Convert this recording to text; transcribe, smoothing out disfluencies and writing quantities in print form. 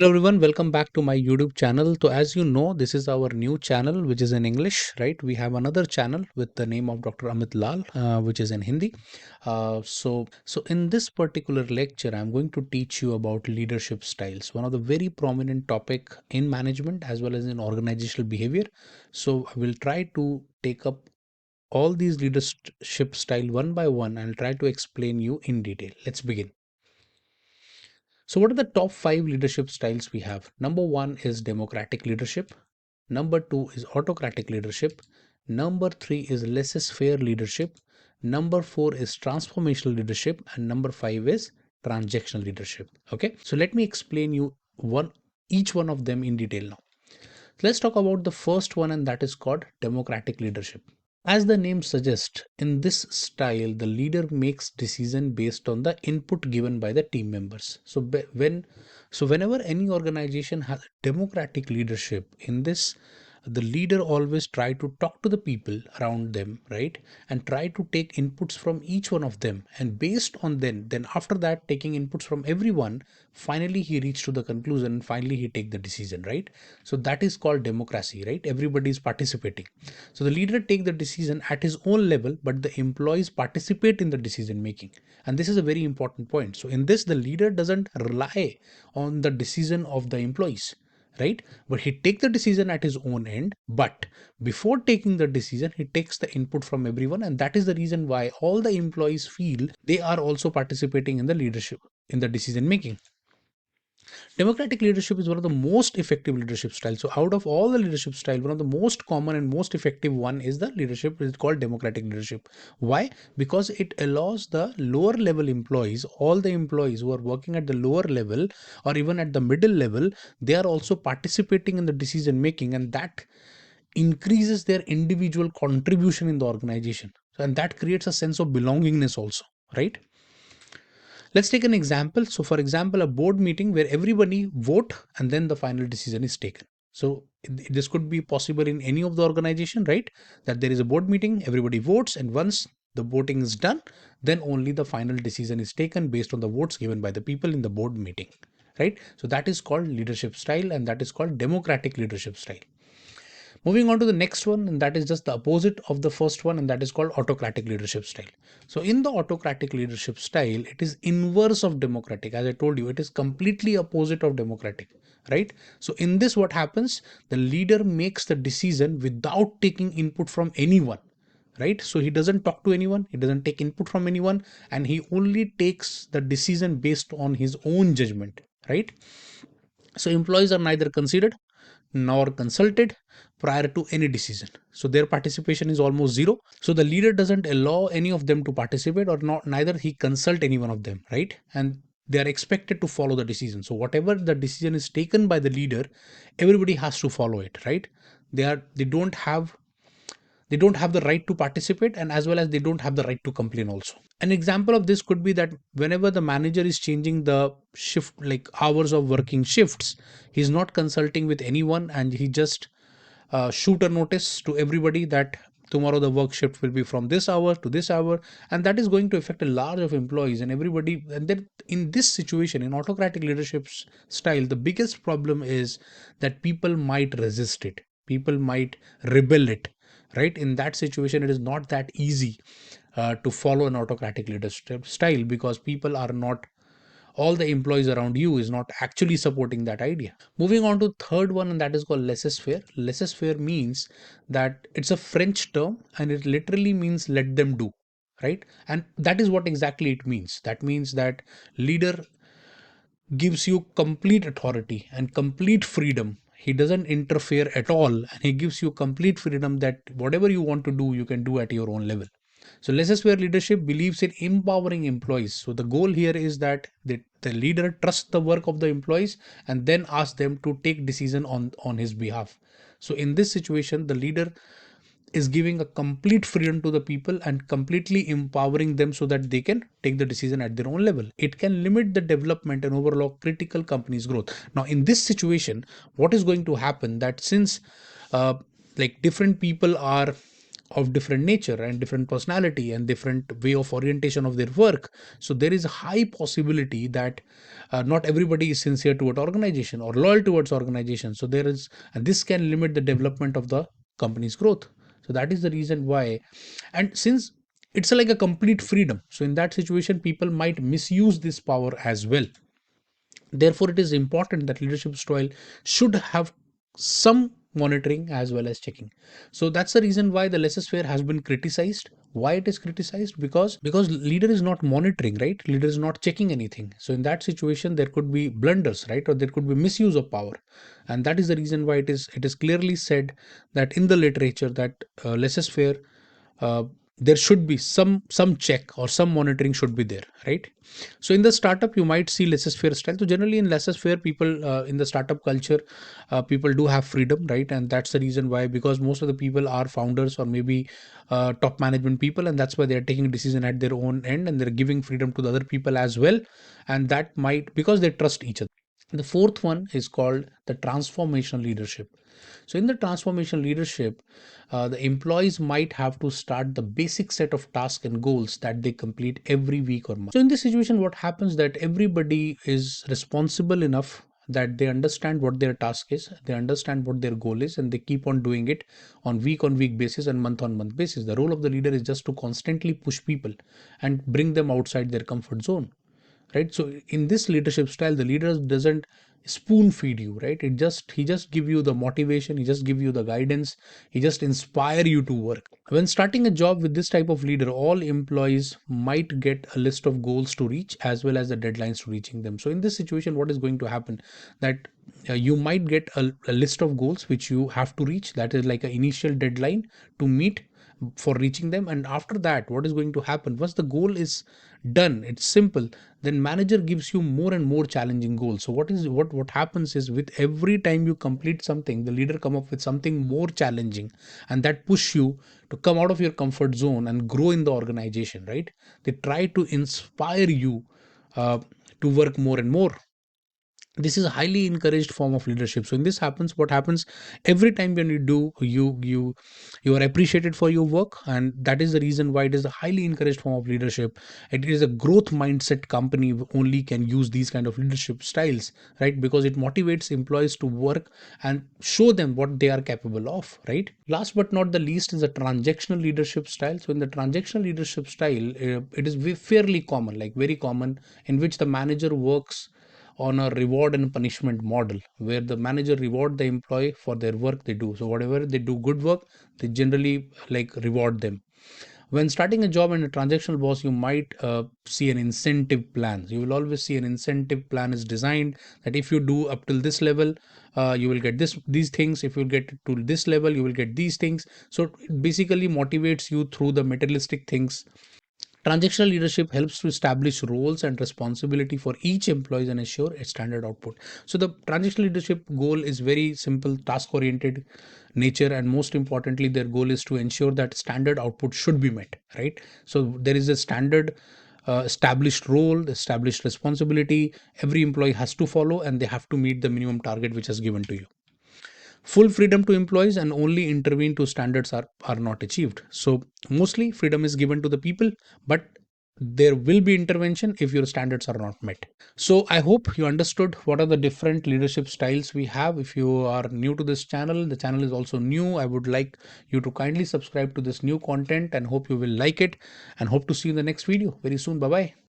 Hello everyone, welcome back to my YouTube channel. So as you know, this is our new channel which is in English, right? We have another channel with the name of Dr. Amit Lal, which is in Hindi. So in this particular lecture, I'm going to teach you about leadership styles, one of the very prominent topic in management as well as in organizational behavior. So I will try to take up all these leadership style one by one and try to explain you in detail. Let's begin. So, what are the top five leadership styles we have? Number one is democratic leadership. Number two is autocratic leadership. Number three is laissez faire leadership. Number four is transformational leadership. And number five is transactional leadership. Okay, so let me explain you each one of them in detail now. Let's talk about the first one, and that is called democratic leadership. As the name suggests, in this style, the leader makes decision based on the input given by the team members. Whenever any organization has democratic leadership, in this the leader always try to talk to the people around them, right, and try to take inputs from each one of them, and based on then after that taking inputs from everyone, finally he reach to the conclusion and finally he take the decision, right? So that is called democracy, right? Everybody is participating. So the leader take the decision at his own level, but the employees participate in the decision making. And this is a very important point. So in this, the leader doesn't rely on the decision of the employees, right? But he take the decision at his own end. But before taking the decision, he takes the input from everyone. And that is the reason why all the employees feel they are also participating in the leadership, in the decision making. Democratic leadership is one of the most effective leadership styles. So out of all the leadership style, one of the most common and most effective one is the leadership is called democratic leadership. Why? Because it allows the lower level employees, all the employees who are working at the lower level or even at the middle level, they are also participating in the decision making, and that increases their individual contribution in the organization. And that creates a sense of belongingness also, right? Let's take an example. So, for example, a board meeting where everybody vote and then the final decision is taken. So, this could be possible in any of the organization, right? That there is a board meeting, everybody votes, and once the voting is done, then only the final decision is taken based on the votes given by the people in the board meeting, right? So, that is called leadership style, and that is called democratic leadership style. Moving on to the next one, and that is just the opposite of the first one, and that is called autocratic leadership style. So, in the autocratic leadership style, it is inverse of democratic. As I told you, it is completely opposite of democratic, right? So, in this, what happens? The leader makes the decision without taking input from anyone, right? So, he doesn't talk to anyone, he doesn't take input from anyone, and he only takes the decision based on his own judgment, right? So, employees are neither considered nor consulted prior to any decision. So their participation is almost zero. So the leader doesn't allow any of them to participate, or not, neither he consult any one of them, right? And they are expected to follow the decision. So whatever the decision is taken by the leader, everybody has to follow it, right? They don't have the right to participate, and as well as they don't have the right to complain also. An example of this could be that whenever the manager is changing the shift, like hours of working shifts, he's not consulting with anyone, and he just shoot a notice to everybody that tomorrow the work shift will be from this hour to this hour, and that is going to affect a large of employees and everybody. And then in this situation, in autocratic leadership style, the biggest problem is that people might resist it, people might rebel it, right? In that situation, it is not that easy to follow an autocratic leadership style, because people are not, all the employees around you is not actually supporting that idea. Moving on to third one, and that is called laissez faire. Laissez faire means that it's a French term, and it literally means let them do, right? And that is what exactly it means. That means that leader gives you complete authority and complete freedom. He doesn't interfere at all, and he gives you complete freedom that whatever you want to do, you can do at your own level. So laissez faire leadership believes in empowering employees. So the goal here is that the leader trusts the work of the employees and then asks them to take decision on his behalf. So in this situation, the leader is giving a complete freedom to the people and completely empowering them so that they can take the decision at their own level. It can limit the development and overall critical companies growth. Now in this situation, what is going to happen, that since uh, like different people are of different nature and different personality and different way of orientation of their work. So there is a high possibility that not everybody is sincere toward organization or loyal towards organization. So there is, and this can limit the development of the company's growth. So that is the reason why. And since it's like a complete freedom, so in that situation people might misuse this power as well. Therefore, it is important that leadership style should have some monitoring as well as checking. So that's the reason why the laissez faire has been criticized. Why it is criticized? Because leader is not monitoring, right? Leader is not checking anything. So in that situation, there could be blunders, right? Or there could be misuse of power, and that is the reason why it is clearly said that in the literature that laissez faire, uh, there should be some check or some monitoring should be there, right? So in the startup you might see laissez faire style. So generally in laissez faire, people in the startup culture, people do have freedom, right? And that's the reason why, because most of the people are founders or maybe top management people, and that's why they're taking decision at their own end and they're giving freedom to the other people as well. And that might, because they trust each other. The fourth one is called the transformational leadership. So in the transformational leadership, the employees might have to start the basic set of tasks and goals that they complete every week or month. So in this situation, what happens that everybody is responsible enough that they understand what their task is, they understand what their goal is, and they keep on doing it on week basis and month on month basis. The role of the leader is just to constantly push people and bring them outside their comfort zone, right? So in this leadership style, the leader doesn't spoon feed you, right? He just give you the motivation, he just give you the guidance, he just inspire you to work. When starting a job with this type of leader, all employees might get a list of goals to reach as well as the deadlines to reaching them. So in this situation, what is going to happen, that you might get a list of goals which you have to reach, that is like an initial deadline to meet for reaching them. And after that, what is going to happen, once the goal is done, it's simple, then manager gives you more and more challenging goals. So what happens is, with every time you complete something, the leader come up with something more challenging, and that push you to come out of your comfort zone and grow in the organization, right? They try to inspire you uh, to work more and more. This is a highly encouraged form of leadership. So in this happens, what happens, every time when you do, you are appreciated for your work, and that is the reason why it is a highly encouraged form of leadership. It is a growth mindset company only can use these kind of leadership styles, right? Because it motivates employees to work and show them what they are capable of, right? Last but not the least is a transactional leadership style. So in the transactional leadership style, it is fairly common, like very common, in which the manager works on a reward and punishment model, where the manager reward the employee for their work they do. So whatever they do good work, they generally like reward them. When starting a job in a transactional boss, you might see an incentive plan. You will always see an incentive plan is designed that if you do up till this level, you will get these things. If you get to this level, you will get these things. So it basically motivates you through the materialistic things. Transactional leadership helps to establish roles and responsibility for each employee and ensure a standard output. So the transactional leadership goal is very simple, task oriented nature, and most importantly, their goal is to ensure that standard output should be met, right? So there is a standard established role, established responsibility. Every employee has to follow, and they have to meet the minimum target which is given to you. Full freedom to employees, and only intervene to standards are not achieved. So mostly freedom is given to the people, but there will be intervention if your standards are not met. So I hope you understood what are the different leadership styles we have. If you are new to this channel, the channel is also new. I would like you to kindly subscribe to this new content and hope you will like it, and hope to see you in the next video very soon. Bye bye.